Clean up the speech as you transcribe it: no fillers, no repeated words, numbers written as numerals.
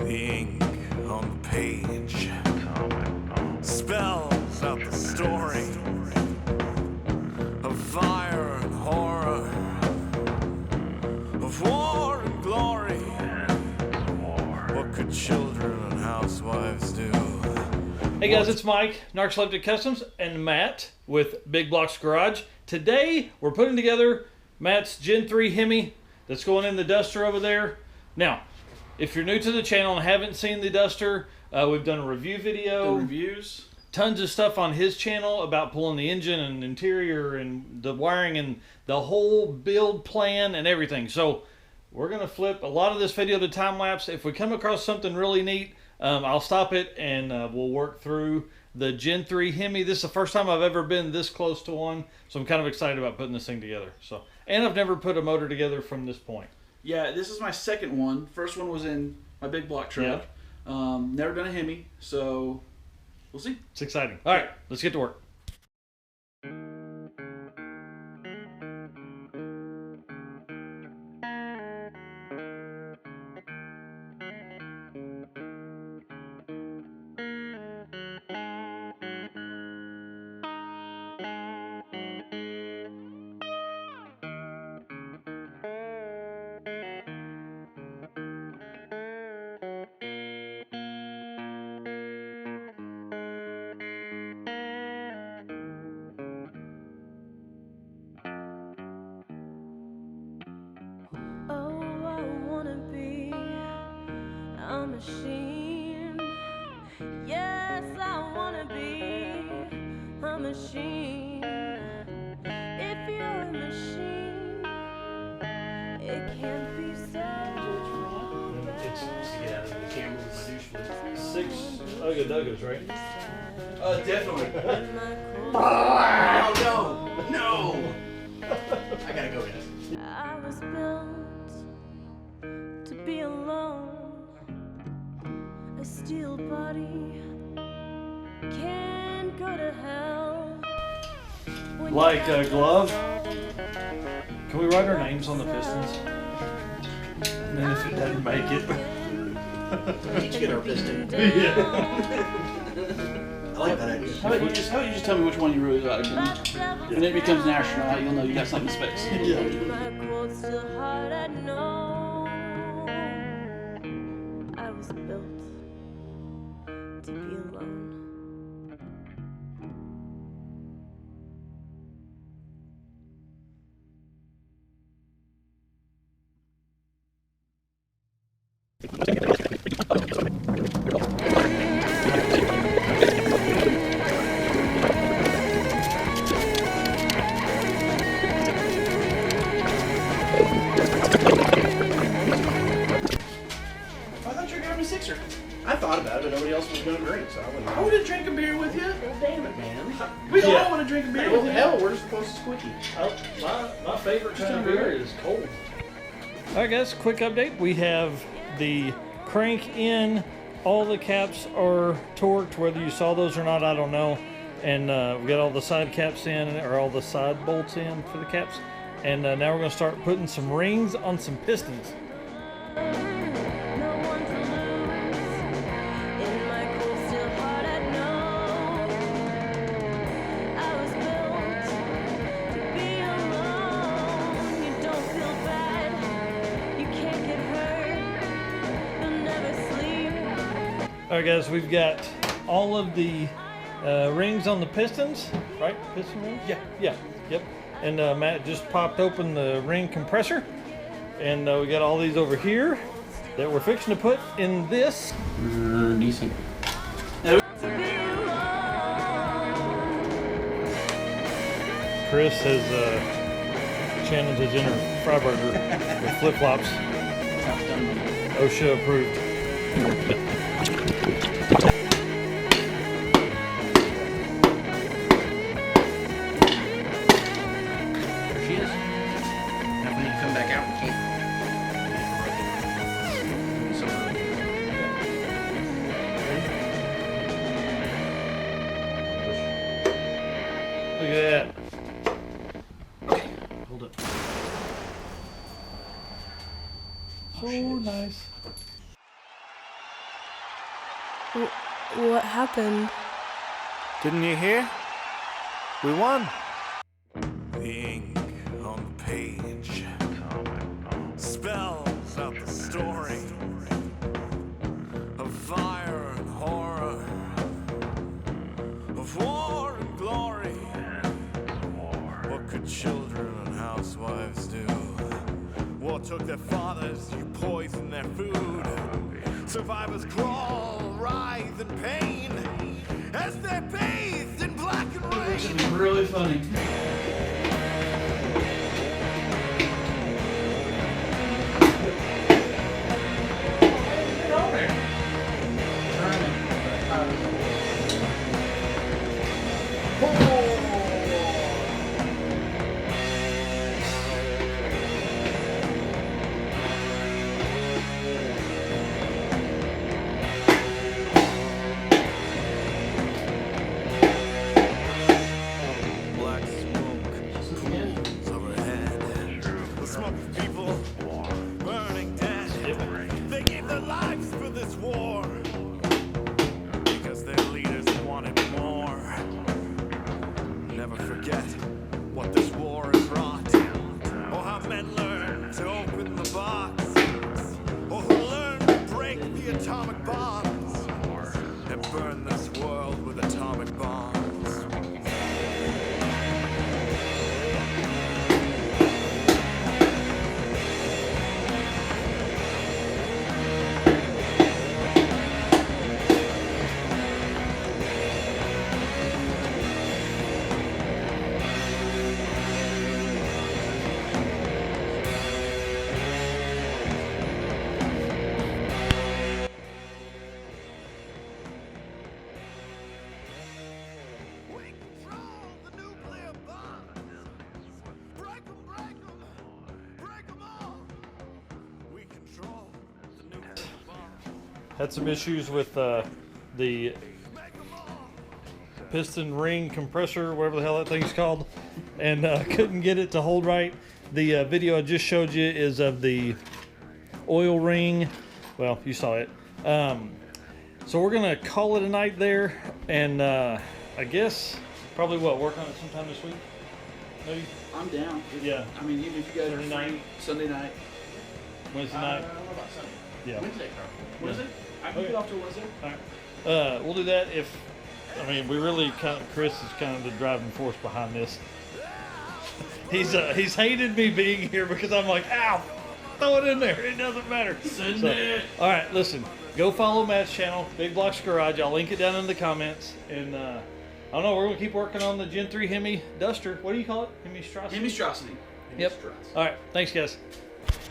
The ink on the page spells out the story of fire and horror, of war and glory. What could children and housewives do? Hey guys, it's Mike, Narcoleptic Customs, and Matt with Big Blocks Garage. Today, we're putting together Matt's Gen 3 Hemi that's going in the duster over there. Now, if you're new to the channel and haven't seen the duster, we've done a review video. The reviews. Tons of stuff on his channel about pulling the engine and interior and the wiring and the whole build plan and everything. So, we're going to flip a lot of this video to time-lapse. If we come across something really neat, I'll stop it and we'll work through the Gen 3 Hemi. This is the first time I've ever been this close to one, so I'm kind of excited about putting this thing together. So, and I've never put a motor together from this point. Yeah, this is my second one. First one was in my big block truck. Yeah. Never done a Hemi, so we'll see. It's exciting. All right, let's get to work. Machine. Yes, I wanna be a machine. If you're a machine, it can't be so. It's to get out of the camera with my douche flip. 6 Ugga Duggas, right? Definitely. Oh no! No! I gotta go, guys. I was built to be alone. A steel body can't go to hell. Like a glove. Can we write our names on the pistons? And then if it doesn't make it. Each get our piston. Yeah. I like that idea. How about you just tell me which one you really like? When it becomes an astronaut, you'll know you got something in space. Yeah. My quote's still hard, I know. I was built to be alone. I thought about it, but nobody else was going to drink, so I wouldn't. I would have drank a beer with you. Well, damn it, man. We all want to drink a beer with you. Hell, where's the closest quickie? My favorite kind of beer is cold. Alright guys, quick update. We have the crank in. All the caps are torqued. Whether you saw those or not, I don't know. And we got all the side caps in, or all the side bolts in for the caps. And now we're going to start putting some rings on some pistons. Alright guys, we've got all of the rings on the pistons, right? Piston rings? Yeah, yep. And Matt just popped open the ring compressor. And we got all these over here that we're fixing to put in this. Decent. Chris has channeled his inner fry burger with flip-flops. OSHA approved. Look at that. Okay, hold up. So nice. What happened? Didn't you hear? We won. The ink on the page spells out the story of fire and horror, of war and glory. What could children and housewives do? War took their fathers, you poisoned their food. Survivors crawl, writhe in pain as they're bathed in black and It's rain. gonna be really funny. Black smoke is overhead. The smoke of people burning dead. They gave their lives for this war because their leaders wanted more. Never forget what this war has wrought, or how men learned to open the box, or who learned to break the atomic bombs and burn this world with atomic bombs. We control the nuclear bombs. Break 'em, break 'em, break 'em all. We control the nuclear bombs. Had some issues with the Make 'em all. piston ring compressor, whatever the hell that thing's called, and couldn't get it to hold right. The video I just showed you is of the oil ring. Well, you saw it. So we're gonna call it a night there, and I guess probably work on it sometime this week, maybe I'm down. Yeah. I mean, even if you guys are Saturday free, night. Sunday night. Wednesday I night. don't know about Sunday. Yeah. Wednesday, probably. What is it? I can Okay. get off to Wednesday. All right. We'll do that if. I mean, we really Chris is kind of the driving force behind this. He's hated me being here because I'm like, ow, throw it in there. It doesn't matter. Send it. All right, listen. Go follow Matt's channel, Big Blocks Garage. I'll link it down in the comments. And I don't know. We're gonna keep working on the Gen 3 Hemi Duster. What do you call it? Hemi Strasser. Hemistrosity. Yep. All right. Thanks, guys.